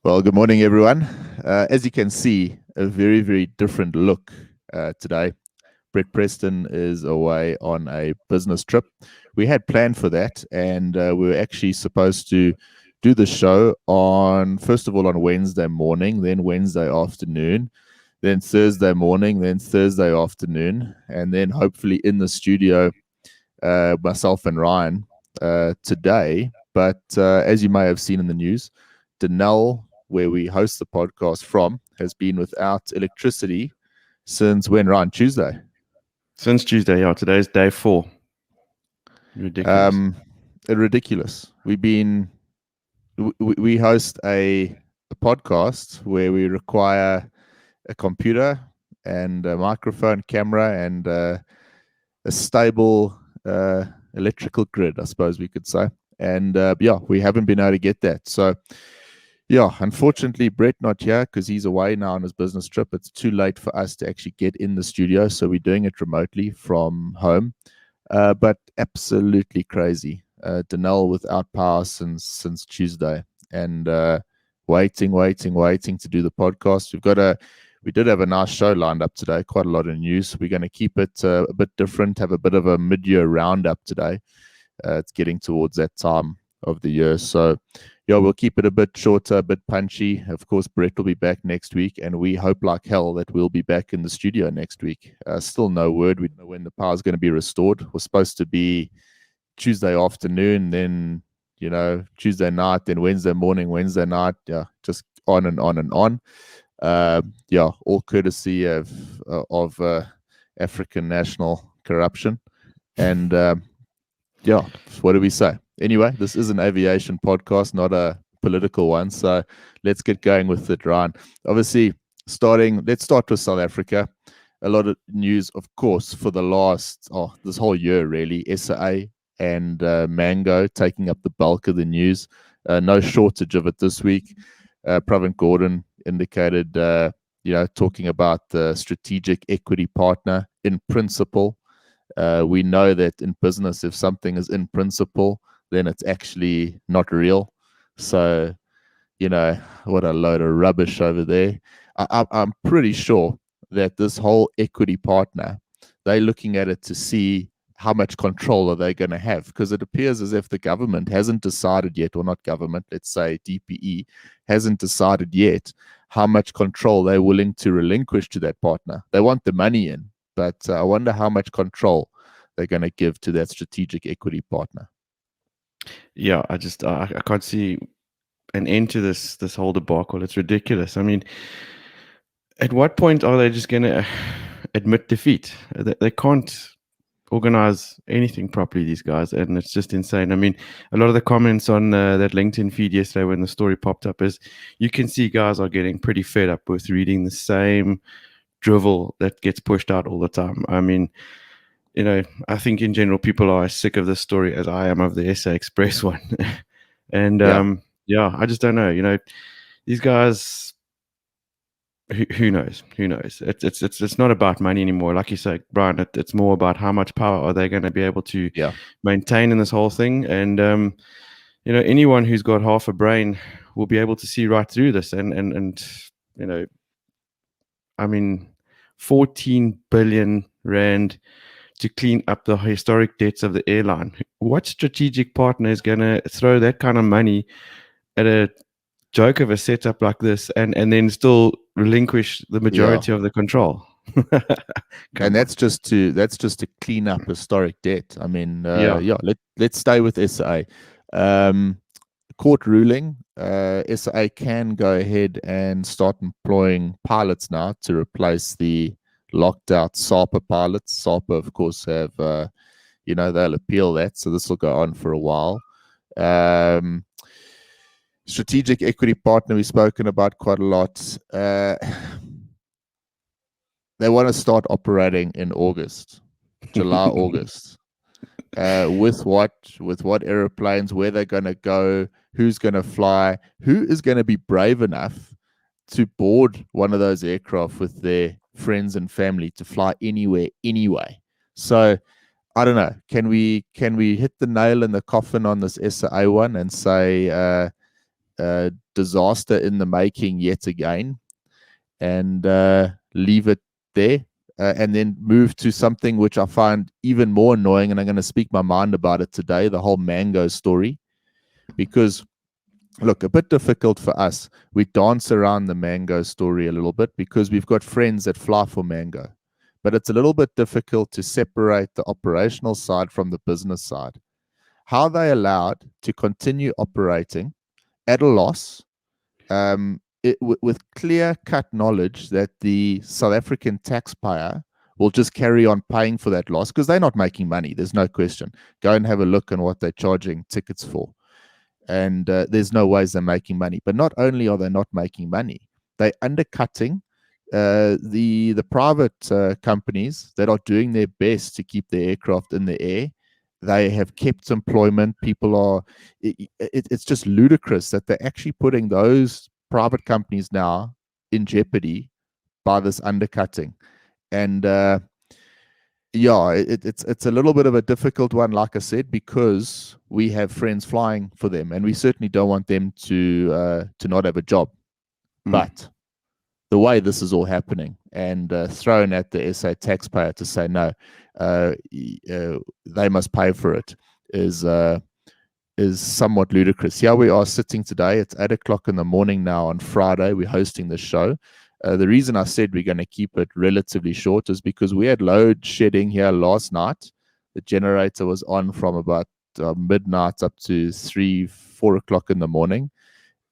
Well, good morning, everyone. As you can see, a very, very different look today. Brett Preston is away on a business trip. We had planned for that, and we were actually supposed to do the show first of all, on Wednesday morning, then Wednesday afternoon, then Thursday morning, then Thursday afternoon, and then hopefully in the studio, myself and Ryan today. But as you may have seen in the news, Denel, where we host the podcast from, has been without electricity since when, Ryan? Tuesday? Since Tuesday, yeah. Today's day 4. Ridiculous. Ridiculous. We host a podcast where we require a computer and a microphone, camera, and a stable electrical grid, I suppose we could say. And we haven't been able to get that. So yeah, unfortunately, Brett not here because he's away now on his business trip. It's too late for us to actually get in the studio, so we're doing it remotely from home. But absolutely crazy. Denel without power since Tuesday, and waiting to do the podcast. We did have a nice show lined up today. Quite a lot of news. We're going to keep it a bit different. Have a bit of a mid-year roundup today. It's getting towards that time of the year, so yeah, we'll keep it a bit shorter, a bit punchy. Of course, Brett will be back next week, and we hope like hell that we'll be back in the studio next week. Still no word. We don't know when the power is going to be restored. We're supposed to be Tuesday afternoon, then Tuesday night, then Wednesday morning, Wednesday night. Yeah, just on and on and on. All courtesy of African national corruption, and what do we say? Anyway, this is an aviation podcast, not a political one. So let's get going with it, Ryan. Obviously, let's start with South Africa. A lot of news, of course, for the this whole year, really. SAA and Mango taking up the bulk of the news. No shortage of it this week. Pravin Gordhan indicated, talking about the strategic equity partner in principle. We know that in business, if something is in principle, then it's actually not real. So, what a load of rubbish over there. I'm pretty sure that this whole equity partner, they're looking at it to see how much control are they going to have, because it appears as if the government hasn't decided yet, or not government, let's say DPE, hasn't decided yet how much control they're willing to relinquish to that partner. They want the money in, but I wonder how much control they're going to give to that strategic equity partner. Yeah, I can't see an end to this whole debacle. It's ridiculous. I mean, at what point are they just going to admit defeat? They can't organize anything properly, these guys, and it's just insane. I mean, a lot of the comments on that LinkedIn feed yesterday when the story popped up is you can see guys are getting pretty fed up with reading the same drivel that gets pushed out all the time. I mean, I think in general people are as sick of this story as I am of the SA Express one. And I just don't know. These guys, who knows? It's not about money anymore. Like you say, Brian, it's more about how much power are they going to be able to maintain in this whole thing. And anyone who's got half a brain will be able to see right through this. And I mean, 14 billion rand to clean up the historic debts of the airline. What strategic partner is going to throw that kind of money at a joke of a setup like this and then still relinquish the majority of the control? And that's just to clean up historic debt. I mean, let's stay with SA. Court ruling, SA can go ahead and start employing pilots now to replace the locked out SAPA pilots. SAPA, of course, have they'll appeal that, so this will go on for a while. Strategic equity partner, we've spoken about quite a lot. They want to start operating in July, August. with what aeroplanes, where they're going to go, who's going to fly, who is going to be brave enough to board one of those aircraft with their friends and family to fly anywhere anyway. So I don't know. Can we hit the nail in the coffin on this SAA one and say disaster in the making yet again, and leave it there, and then move to something which I find even more annoying, and I'm going to speak my mind about it today, the whole mango story. Because, look, a bit difficult for us. We dance around the mango story a little bit because we've got friends that fly for mango. But it's a little bit difficult to separate the operational side from the business side. How are they allowed to continue operating at a loss, with clear cut knowledge that the South African taxpayer will just carry on paying for that loss because they're not making money. There's no question. Go and have a look on what they're charging tickets for. And there's no ways they're making money. But not only are they not making money, they're undercutting the private companies that are doing their best to keep their aircraft in the air. They have kept employment. People are. It's just ludicrous that they're actually putting those private companies now in jeopardy by this undercutting. And yeah, it's a little bit of a difficult one, like I said, because we have friends flying for them, and we certainly don't want them to not have a job. But the way this is all happening and thrown at the SA taxpayer to say no, they must pay for it is somewhat ludicrous. Here we are sitting today. It's 8 o'clock in the morning now on Friday. We're hosting the show. The reason I said we're going to keep it relatively short is because we had load shedding here last night. The generator was on from about midnight up to 3-4 o'clock in the morning,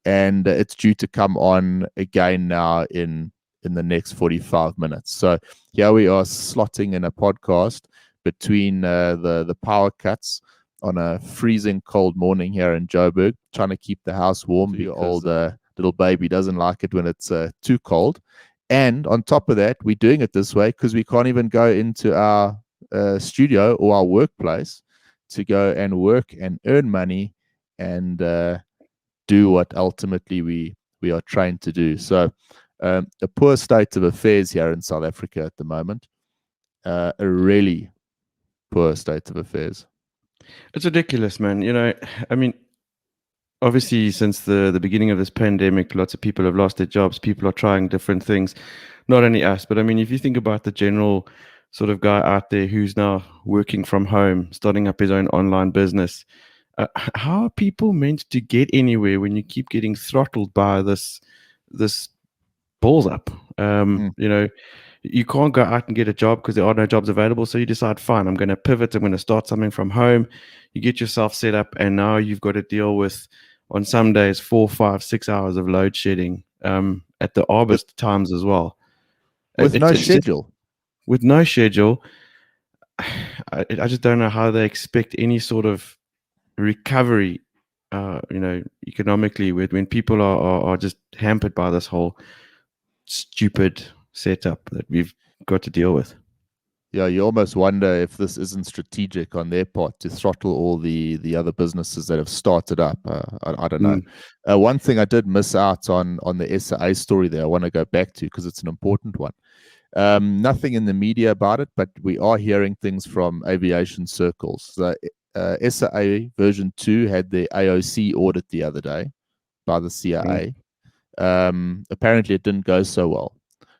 and it's due to come on again now in the next 45 minutes. So here we are slotting in a podcast between the power cuts on a freezing cold morning here in Joburg, trying to keep the house warm. The old little baby doesn't like it when it's too cold. And on top of that, we're doing it this way because we can't even go into our studio or our workplace to go and work and earn money and do what ultimately we are trained to do. So a poor state of affairs here in South Africa at the moment, a really poor state of affairs. It's ridiculous, man. I mean, obviously, since the beginning of this pandemic, lots of people have lost their jobs. People are trying different things. Not only us, but I mean, if you think about the general sort of guy out there who's now working from home, starting up his own online business, how are people meant to get anywhere when you keep getting throttled by this balls up? You can't go out and get a job because there are no jobs available. So you decide, fine, I'm going to pivot. I'm going to start something from home. You get yourself set up, and now you've got to deal with, on some days, 4, 5, 6 hours of load shedding at the arbest times as well. With no schedule. With no schedule, I just don't know how they expect any sort of recovery, economically, when people are just hampered by this whole stupid setup that we've got to deal with. Yeah, you almost wonder if this isn't strategic on their part to throttle all the other businesses that have started up. I don't know. One thing I did miss out on the SAA story there, I want to go back to because it's an important one. Nothing in the media about it, but we are hearing things from aviation circles. The SAA version 2 had the AOC audit the other day by the CIA. Apparently, it didn't go so well.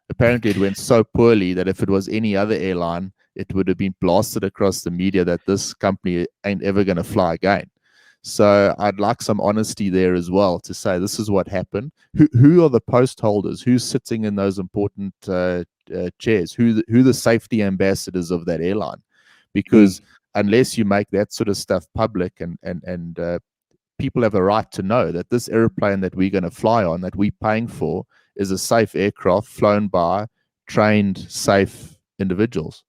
Apparently, it went so poorly that if it was any other airline, it would have been blasted across the media that this company ain't ever going to fly again. So I'd like some honesty there as well to say this is what happened. Who are the post holders? Who's sitting in those important chairs? Who the safety ambassadors of that airline? Because unless you make that sort of stuff public and people have a right to know that this airplane that we're going to fly on, that we're paying for, is a safe aircraft flown by trained, safe individuals.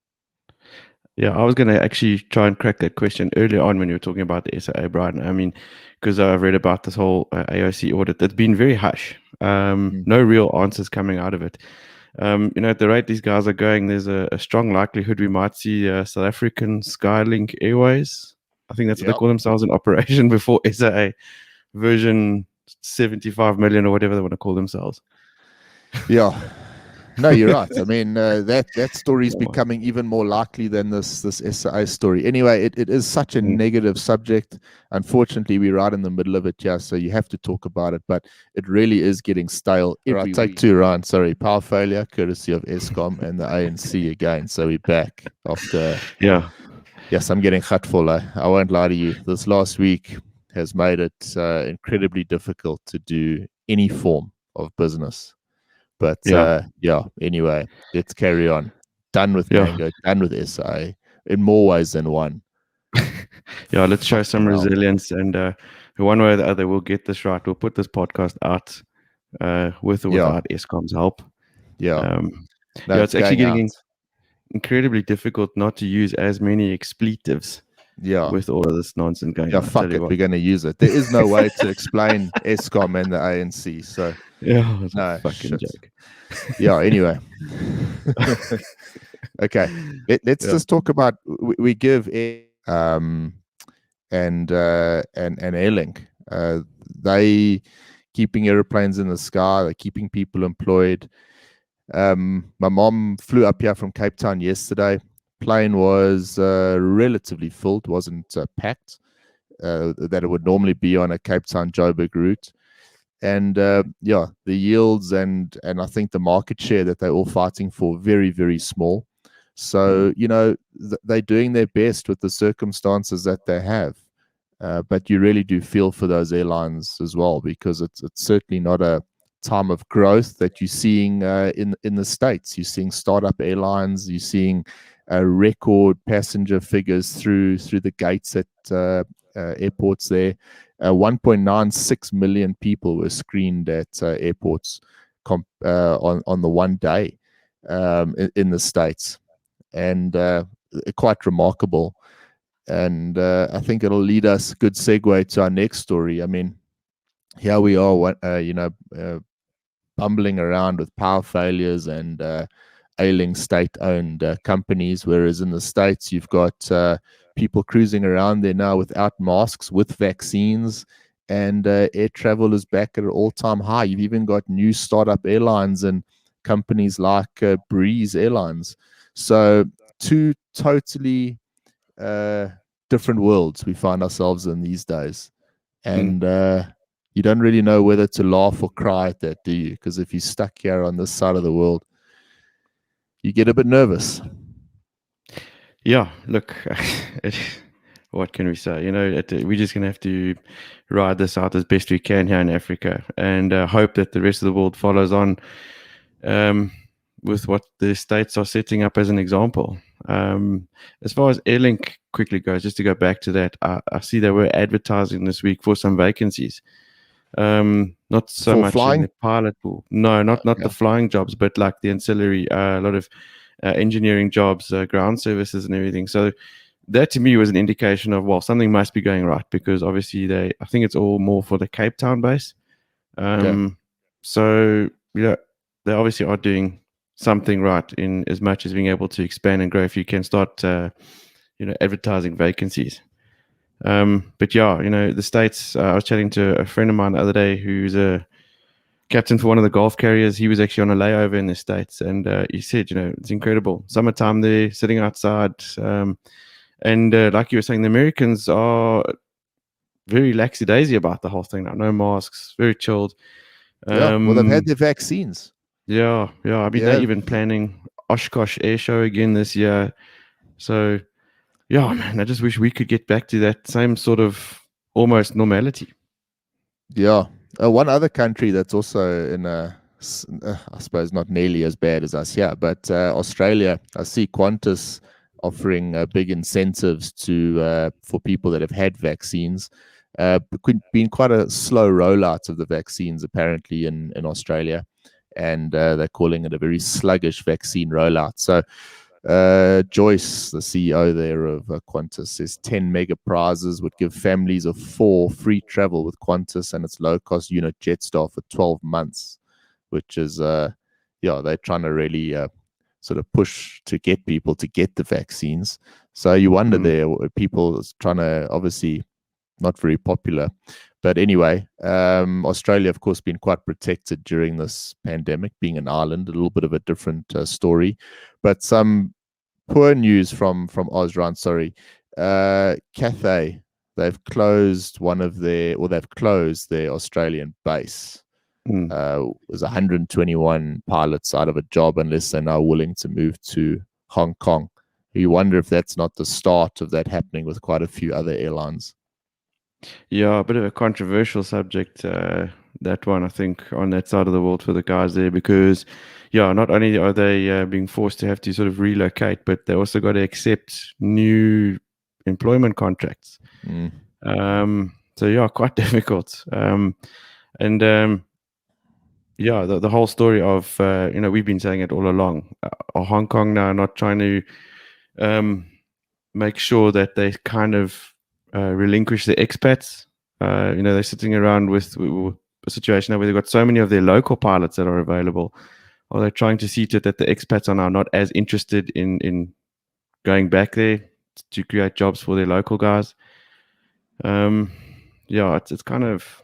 Yeah, I was going to actually try and crack that question earlier on when you were talking about the SAA, Brian. I mean, because I've read about this whole AOC audit that's been very hush. No real answers coming out of it. At the rate these guys are going, there's a strong likelihood we might see South African Skylink Airways I think that's what they Yeah. call themselves in operation before SAA version 75 million or whatever they want to call themselves. Yeah. No, you're right. I mean, that story is Oh my. becoming even more likely than this SAA story. Anyway, it is such a Mm. negative subject. Unfortunately, we're right in the middle of it, yeah. So you have to talk about it, but it really is getting stale every Right, take week. two, Ryan. Sorry, power failure, courtesy of Eskom and the ANC again. So we're back after. Yeah, Yes, I'm getting hurtful. I won't lie to you. This last week has made it incredibly difficult to do any form of business. But yeah, yeah, anyway, let's carry on. Done with yeah, Mango, done with SI in more ways than one. yeah. Let's show Fucking some hell. resilience, and one way or the other, we'll get this right. We'll put this podcast out with or Yeah, without Eskom's help. yeah. Um, No, yeah, it's it's actually going out. getting incredibly difficult not to use as many expletives Yeah. with all of this nonsense going Yeah, on. I tell fuck you it. what. We're going to use it. There is no way to explain Eskom and the ANC. So, Yeah, it's a no, fucking shit. joke. Yeah, anyway. Okay. Let's Yeah. just talk about we give and Airlink. They keeping airplanes in the sky, they're keeping people employed. My mom flew up here from Cape Town yesterday. Plane was relatively full, it wasn't packed that it would normally be on a Cape Town Joburg route. And yeah, the yields and I think the market share that they're all fighting for very very small. Mm, So they're doing their best with the circumstances that they have. But you really do feel for those airlines as well because it's certainly not a time of growth that you're seeing in the states. You're seeing startup airlines. You're seeing record passenger figures through the gates at airports there. 1.96 million people were screened at airports on the one day in the states, and quite remarkable. And I think it'll lead us good segue to our next story. I mean, here we are, bumbling around with power failures and ailing state-owned companies, whereas in the states you've got people cruising around there now without masks, with vaccines, and air travel is back at an all-time high. You've even got new startup airlines and companies like Breeze Airlines. So two totally uh, different worlds we find ourselves in these days. mm. And you don't really know whether to laugh or cry at that, do you? Because if you're stuck here on this side of the world, you get a bit nervous. Yeah, look, it, what can we say? We're just going to have to ride this out as best we can here in Africa and hope that the rest of the world follows on um, with what the states are setting up as an example. As far as Airlink quickly goes, just to go back to that, I see they were advertising this week for some vacancies. Not so For much in flying, the pilot pool. No, not the okay, flying jobs, but like the ancillary, a lot of engineering jobs, ground services, and everything. So that to me was an indication of, well, something must be going right because obviously I think it's all more for the Cape Town base. okay, So they obviously are doing something right in as much as being able to expand and grow. If you can start, advertising vacancies. But yeah, the states. I was chatting to a friend of mine the other day who's a captain for one of the Gulf carriers. He was actually on a layover in the states, and he said, it's incredible. Summertime there, sitting outside, and like you were saying, the Americans are very lackadaisy about the whole thing now. No masks, very chilled. yeah. Well, they've had Um, their vaccines. yeah, yeah. I mean, they're Yeah, even planning Oshkosh Air Show again this year. So yeah, man, I just wish we could get back to that same sort of almost normality. yeah. One other country that's also in I suppose not nearly as bad as us here, but Australia. I see Qantas offering big incentives to for people that have had vaccines. Been quite a slow rollout of the vaccines apparently in Australia, and they're calling it a very sluggish vaccine rollout. So Joyce, the CEO there of Qantas, says 10 mega prizes would give families of four free travel with Qantas and its low cost unit Jetstar for 12 months, which is, yeah, they're trying to really sort of push to get people to get the vaccines. So you wonder there, people trying to, obviously not very popular. But anyway, Australia, of course, been quite protected during this pandemic, being an island, a little bit of a different story. But some poor news from Osran, sorry. Cathay, they've closed they've closed their Australian base. There's 121 pilots out of a job unless they're now willing to move to Hong Kong. You wonder if that's not the start of that happening with quite a few other airlines. Yeah, a bit of a controversial subject, that one, I think, on that side of the world for the guys there, because, yeah, not only are they being forced to have to sort of relocate, but they also got to accept new employment contracts. So, yeah, quite difficult. Yeah, the whole story of, we've been saying it all along. Hong Kong now not trying to make sure that they kind of relinquish the expats. They're sitting around with a situation now where they've got so many of their local pilots that are available. Or they're trying to see to it that the expats are now not as interested in going back there to create jobs for their local guys. Yeah, it's kind of,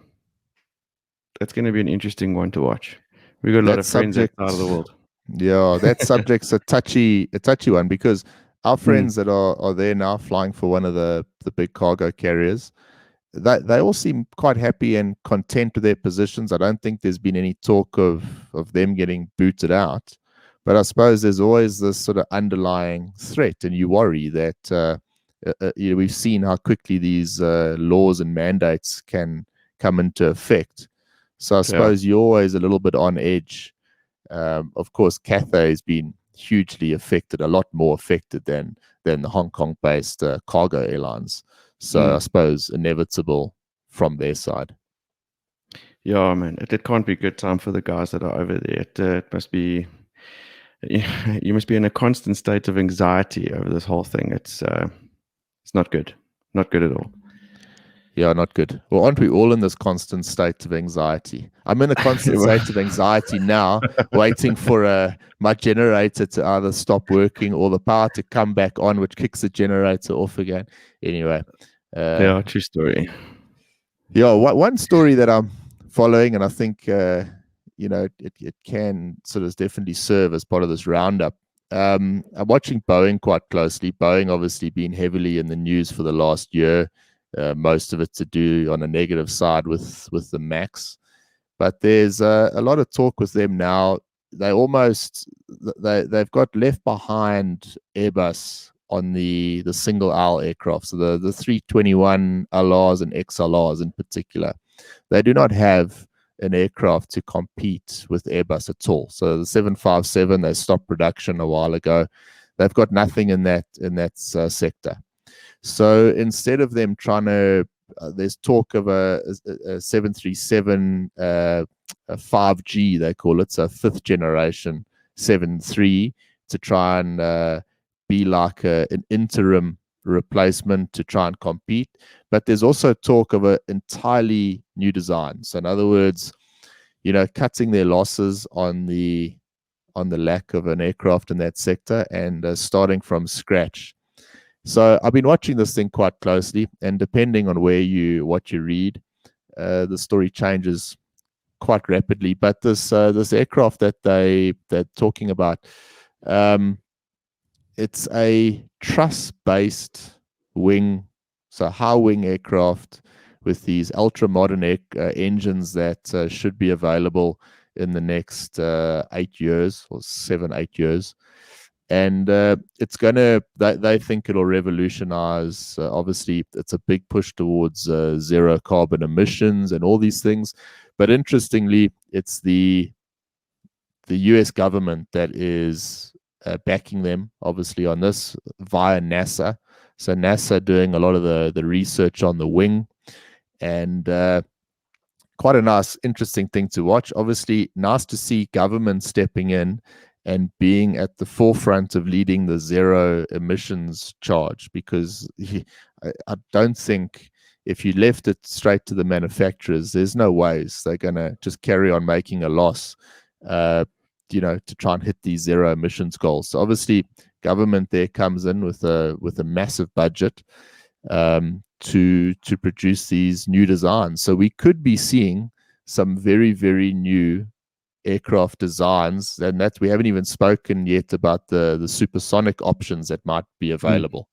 it's going to be an interesting one to watch. We've got a lot of friends outside of the world. Yeah, that subject's a touchy one, because our friends that are there now flying for one of the big cargo carriers, they all seem quite happy and content with their positions. I don't think there's been any talk of them getting booted out, but I suppose there's always this sort of underlying threat, and you worry that we've seen how quickly these laws and mandates can come into effect. So I suppose you're always a little bit on edge. Of course, Cathay has been hugely affected, a lot more affected than the Hong Kong-based cargo airlines. So I suppose inevitable from their side. Yeah, man, it can't be a good time for the guys that are over there. It must be, you must be in a constant state of anxiety over this whole thing. It's not good, not good at all. Yeah, not good. Well, aren't we all in this constant state of anxiety? I'm in a constant state of anxiety now, waiting for my generator to either stop working or the power to come back on, which kicks the generator off again. Anyway. Yeah, true story. Yeah, one story that I'm following, and I think, it can sort of definitely serve as part of this roundup. I'm watching Boeing quite closely. Boeing obviously been heavily in the news for the last year. Most of it to do on a negative side with the Max, but there's a lot of talk with them now. They've got left behind Airbus on the single aisle aircraft, so the 321 LRs and XLRs in particular. They do not have an aircraft to compete with Airbus at all. So the 757, they stopped production a while ago. They've got nothing in that sector. So instead of them trying to, there's talk of a 737 a 5G, they call it, so fifth generation 73, to try and be like an interim replacement to try and compete. But there's also talk of an entirely new design. So in other words, cutting their losses on the lack of an aircraft in that sector and starting from scratch. So I've been watching this thing quite closely, and depending on what you read, the story changes quite rapidly. But this aircraft that they're talking about, it's a truss-based wing, so high wing aircraft with these ultra modern engines that should be available in the next 8 years or 7-8 years. And it's they think it'll revolutionize. Obviously, it's a big push towards zero carbon emissions and all these things. But interestingly, it's the US government that is backing them, obviously, on this via NASA. So NASA doing a lot of the research on the wing, and quite a nice, interesting thing to watch. Obviously, nice to see government stepping in and being at the forefront of leading the zero emissions charge, because I don't think if you left it straight to the manufacturers, there's no ways they're going to just carry on making a loss. to try and hit these zero emissions goals. So obviously, government there comes in with a massive budget to produce these new designs. So we could be seeing some very, very new aircraft designs, and that we haven't even spoken yet about the supersonic options that might be available.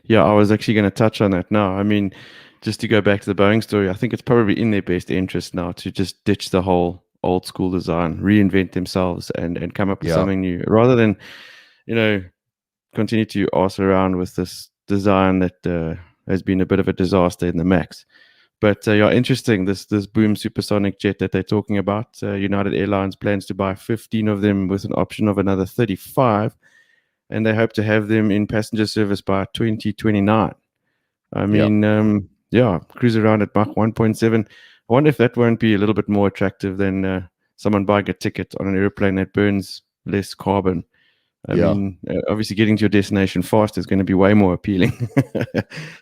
Yeah, I was actually going to touch on that now. I mean, just to go back to the Boeing story, I think it's probably in their best interest now to just ditch the whole old school design, reinvent themselves, and come up with something new, rather than, continue to arse around with this design that has been a bit of a disaster in the MAX. But yeah, interesting. This Boom supersonic jet that they're talking about. United Airlines plans to buy 15 of them with an option of another 35, and they hope to have them in passenger service by 2029. I mean, cruise around at Mach 1.7. I wonder if that won't be a little bit more attractive than someone buying a ticket on an airplane that burns less carbon. I mean, obviously getting to your destination fast is going to be way more appealing.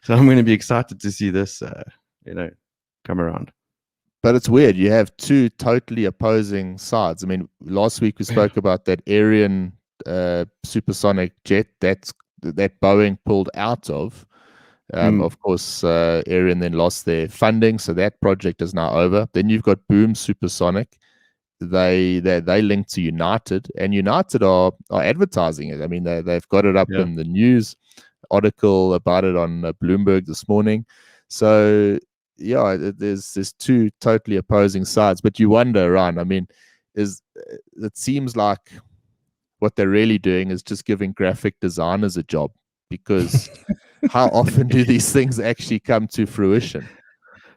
So I'm going to be excited to see this, come around. But it's weird. You have two totally opposing sides. I mean, last week we spoke about that Ariane supersonic jet that Boeing pulled out of. Of course, Ariane then lost their funding, so that project is now over. Then you've got Boom Supersonic. They link to United, and United are advertising it. I mean, they've got it up in the news article about it on Bloomberg this morning. So yeah, there's two totally opposing sides. But you wonder, Ryan. I mean, it seems like what they're really doing is just giving graphic designers a job, because how often do these things actually come to fruition?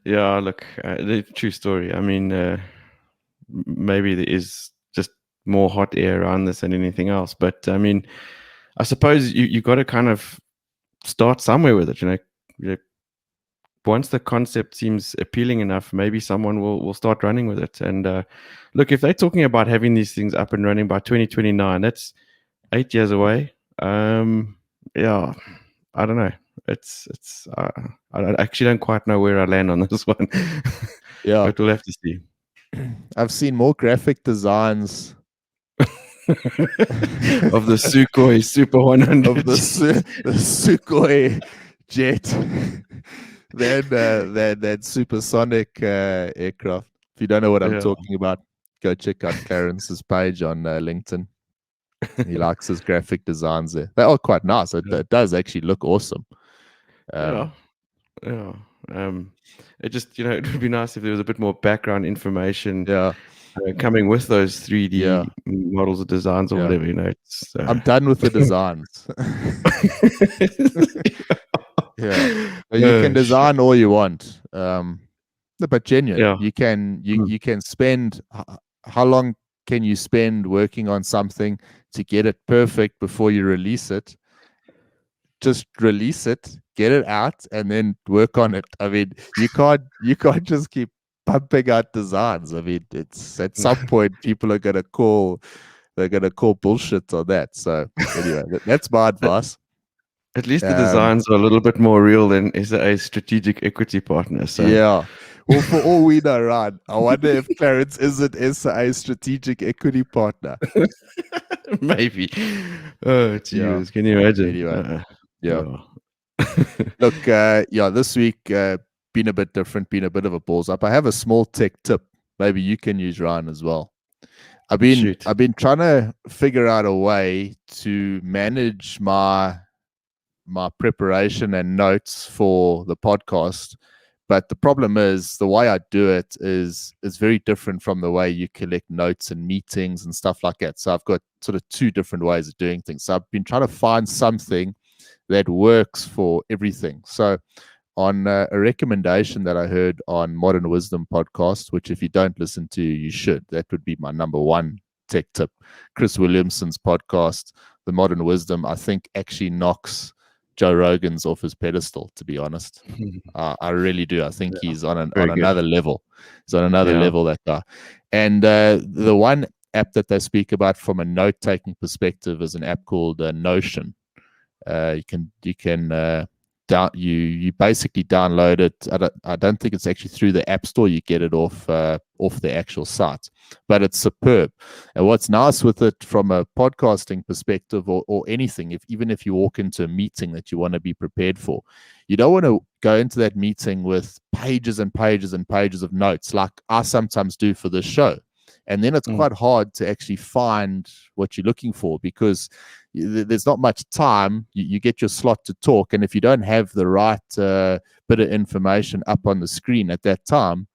Yeah, look, the true story. I mean, maybe there is just more hot air around this than anything else. But I mean, I suppose you got to kind of start somewhere with it. Once the concept seems appealing enough, maybe someone will start running with it. And look, if they're talking about having these things up and running by 2029, that's 8 years away. Yeah, I don't know. I actually don't quite know where I land on this one. Yeah, but we'll have to see. I've seen more graphic designs of the Sukhoi Super 100 of the Sukhoi jet than supersonic aircraft. If you don't know what I'm talking about, go check out Clarence's page on LinkedIn. He likes his graphic designs there. They are quite nice. It does actually look awesome. Yeah. It just, it would be nice if there was a bit more background information coming with those 3D models or designs or whatever, I'm done with the designs. You can design all you want, but genuine. You can spend, how long can you spend working on something to get it perfect before you release it? Just release it, get it out, and then work on it. I mean, you can't just keep pumping out designs. I mean, it's at some point people are gonna call bullshit on that. So anyway, that's my advice. At least the designs are a little bit more real than is a strategic equity partner. So yeah. Well, for all we know, Ryan, I wonder if Clarence isn't a strategic equity partner. Maybe. Oh, geez. Can you imagine? Anyway, Look, this week been a bit different, been a bit of a balls up. I have a small tech tip. Maybe you can use, Ryan, as well. I've been trying to figure out a way to manage my preparation and notes for the podcast. But the problem is the way I do it is very different from the way you collect notes and meetings and stuff like that. So I've got sort of two different ways of doing things. So I've been trying to find something that works for everything. So on a recommendation that I heard on Modern Wisdom podcast, which if you don't listen to, you should. That would be my number one tech tip. Chris Williamson's podcast, The Modern Wisdom, I think actually knocks Joe Rogan's off his pedestal, to be honest. I really do. I think he's on another level. He's on another level, that guy. And the one app that they speak about from a note-taking perspective is an app called Notion. You can you basically download it. I don't think it's actually through the App Store. You get it off the actual site, but it's superb. And what's nice with it from a podcasting perspective, or anything, even if you walk into a meeting that you want to be prepared for, you don't want to go into that meeting with pages and pages and pages of notes like I sometimes do for this show. And then it's quite hard to actually find what you're looking for, because there's not much time. You get your slot to talk, and if you don't have the right bit of information up on the screen at that time,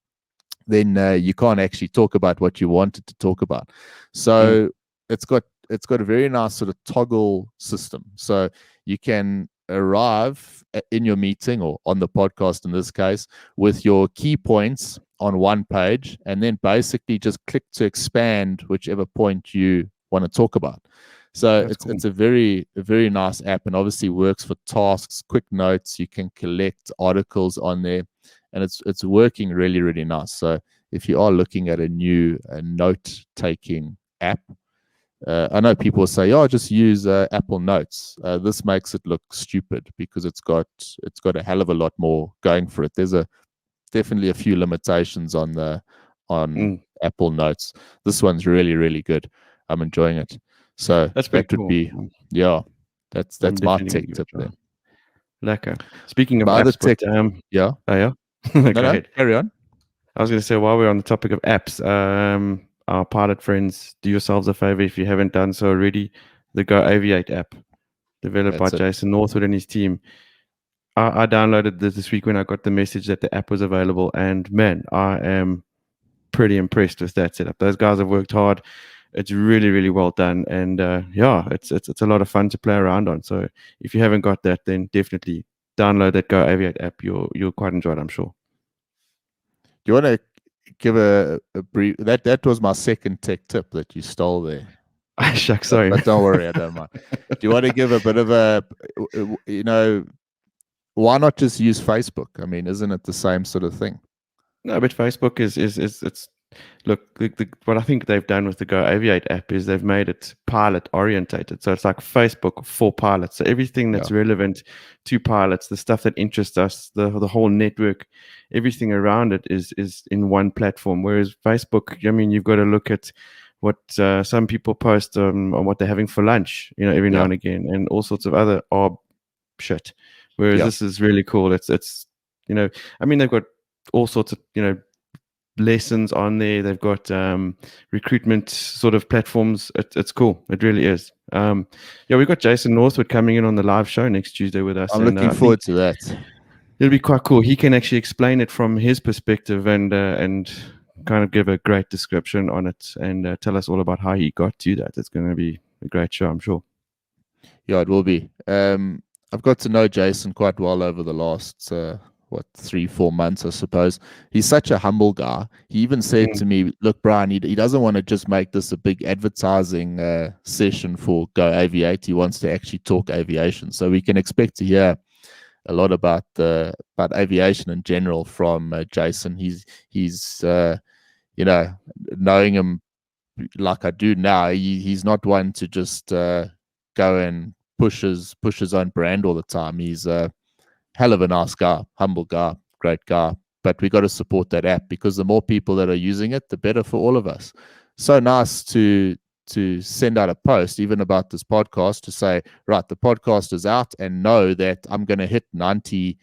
then you can't actually talk about what you wanted to talk about. So it's got a very nice sort of toggle system. So you can arrive in your meeting, or on the podcast in this case, with your key points on one page, and then basically just click to expand whichever point you want to talk about. So it's a very nice app, and obviously works for tasks, quick notes. You can collect articles on there, and it's working really, really nice. So if you are looking at a new note taking app, I know people say, "Oh, just use Apple Notes." This makes it look stupid, because it's got a hell of a lot more going for it. There's definitely a few limitations on Apple Notes. This one's really, really good. I'm enjoying it. So That's that pretty would cool. be, yeah, that's my tech tip there. Lekker. Speaking of My other apps, tech, yeah. yeah. Oh, yeah. Go ahead. Carry on. I was going to say, while we're on the topic of apps, our pilot friends, do yourselves a favor if you haven't done so already. The GoAviate app, developed by Jason Northwood and his team. I downloaded this week when I got the message that the app was available, and man, I am pretty impressed with that setup. Those guys have worked hard. It's really, really well done, and yeah, it's a lot of fun to play around on. So if you haven't got that, then definitely download that GoAviate app. You'll quite enjoy it, I'm sure. Do you want to give a brief? That was my second tech tip that you stole there. Shucks, sorry. But don't worry, I don't mind. Do you want to give a bit of a, why not just use Facebook? I mean, isn't it the same sort of thing? No, but Facebook is it's look, what I think they've done with the GoAviate app is they've made it pilot orientated. So it's like Facebook for pilots. So everything that's relevant to pilots, the stuff that interests us, the whole network, everything around it is in one platform. Whereas Facebook, I mean, you've got to look at what some people post on what they're having for lunch, every now and again, and all sorts of other shit. Whereas this is really cool. It's I mean, they've got all sorts of lessons on there. They've got recruitment sort of platforms. It's cool. It really is. We've got Jason Northwood coming in on the live show next Tuesday with us. I'm looking forward to that. It'll be quite cool. He can actually explain it from his perspective and kind of give a great description on it, and tell us all about how he got to that. It's going to be a great show, I'm sure. Yeah, it will be. I've got to know Jason quite well over the last 3-4 months, I suppose. He's such a humble guy. He even said to me, "Look, Bryan, he doesn't want to just make this a big advertising session for GoAviate. He wants to actually talk aviation. So we can expect to hear a lot about aviation in general from Jason. He's knowing him like I do now, he's not one to just go and push his own brand all the time. He's a hell of a nice guy, humble guy, great guy. But we got to support that app, because the more people that are using it, the better for all of us. So nice to send out a post even about this podcast, to say, right, the podcast is out, and know that I'm going to hit 95%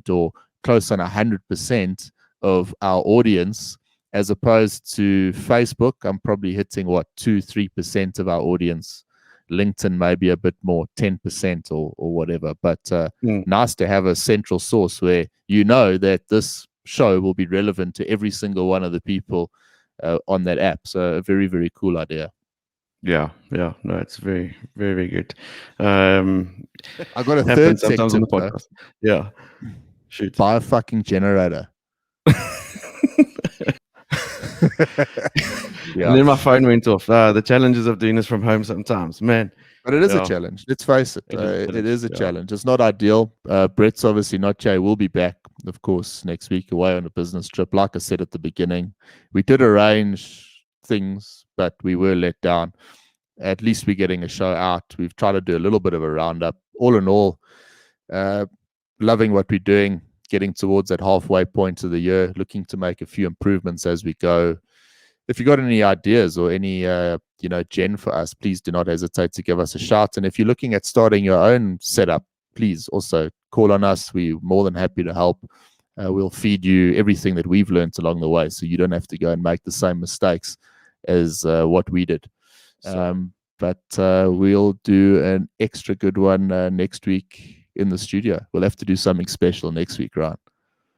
or close on 100% of our audience, as opposed to Facebook. I'm probably hitting 2-3% of our audience. LinkedIn maybe a bit more, 10% or whatever. But nice to have a central source where that this show will be relevant to every single one of the people on that app. So a very, very cool idea. Yeah. No, it's very, very, very good. I got a third tip on the podcast. Yeah. Shoot. Buy a fucking generator. And then my phone went off. The challenges of doing this from home sometimes, man. But it is a challenge. Let's face it. It is a challenge. It's not ideal. Brett's obviously not Jay. We'll be back, of course, next week away on a business trip. Like I said at the beginning, we did arrange things, but we were let down. At least we're getting a show out. We've tried to do a little bit of a roundup. All in all, Loving what we're doing, getting towards that halfway point of the year, looking to make a few improvements as we go. If you got any ideas or any gen for us, please do not hesitate to give us a shout. And if you're looking at starting your own setup, please also call on us. We're more than happy to help. We'll feed you everything that we've learned along the way, so you don't have to go and make the same mistakes as what we did. But we'll do an extra good one next week in the studio. We'll have to do something special next week, right?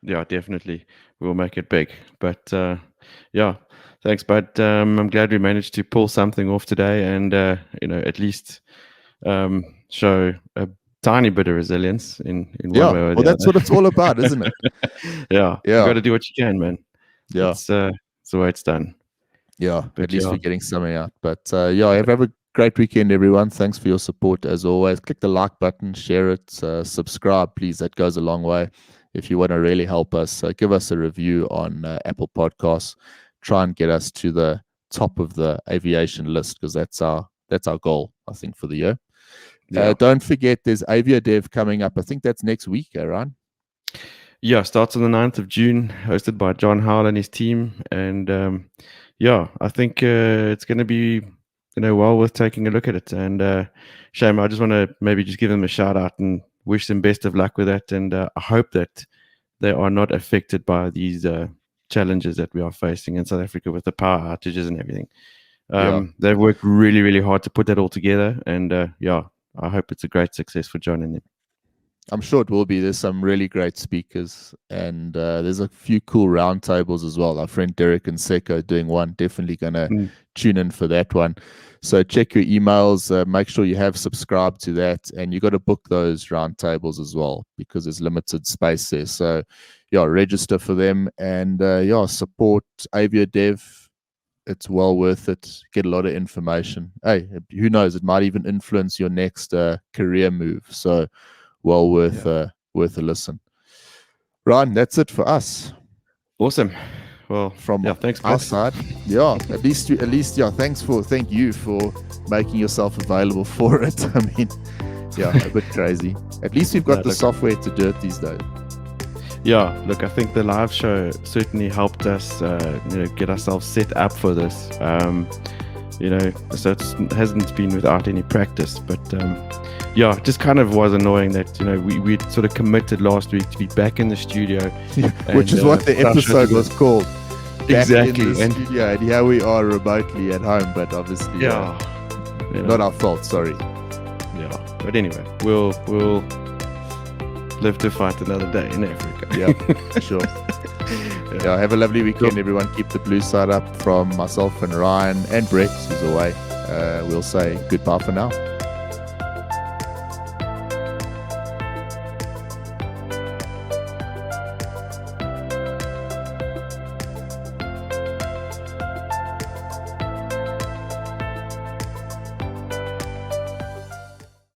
Yeah, definitely. We'll make it big. But yeah, thanks, bud. I'm glad we managed to pull something off today, and at least show a tiny bit of resilience in one way or the other. Well, that's what it's all about, isn't it? Yeah. You got to do what you can, man. Yeah, it's the way it's done. Yeah, but at least we're getting something out. But have a great weekend, everyone. Thanks for your support as always. Click the like button, share it, subscribe, please. That goes a long way. If you want to really help us, give us a review on Apple Podcasts. Try and get us to the top of the aviation list, because that's our goal, I think, for the year. Don't forget, there's AviaDev coming up. I think that's next week, Aaron. Yeah, starts on the 9th of June, hosted by John Howell and his team. And I think it's going to be well worth taking a look at it. And Shame, I just want to maybe just give them a shout out and wish them best of luck with that. And I hope that they are not affected by these challenges that we are facing in South Africa with the power outages and everything. They've worked really, really hard to put that all together. And I hope it's a great success for John and them. I'm sure it will be. There's some really great speakers, and there's a few cool roundtables as well. Our friend Derek and Seko doing one. Definitely going to tune in for that one. So check your emails. Make sure you have subscribed to that, and you got to book those roundtables as well, because there's limited space there. So register for them, and support AviaDev. It's well worth it. Get a lot of information. Hey, who knows? It might even influence your next career move. So well worth a listen. Ryan, that's it for us. Awesome. Well, thanks our side. At least thank you for making yourself available for it. I mean, a bit crazy. At least we've got the software to do it these days. Yeah, look, I think the live show certainly helped us, get ourselves set up for this. So it hasn't been without any practice, but just kind of was annoying that we'd sort of committed last week to be back in the studio, which is what the episode was called. Exactly, in the studio, and here we are remotely at home, but obviously, not our fault. Sorry. Yeah, but anyway, we'll live to fight another day in Africa. Yeah, sure. Have a lovely weekend, everyone. Keep the blue side up from myself and Ryan and Brett, who's away. We'll say goodbye for now.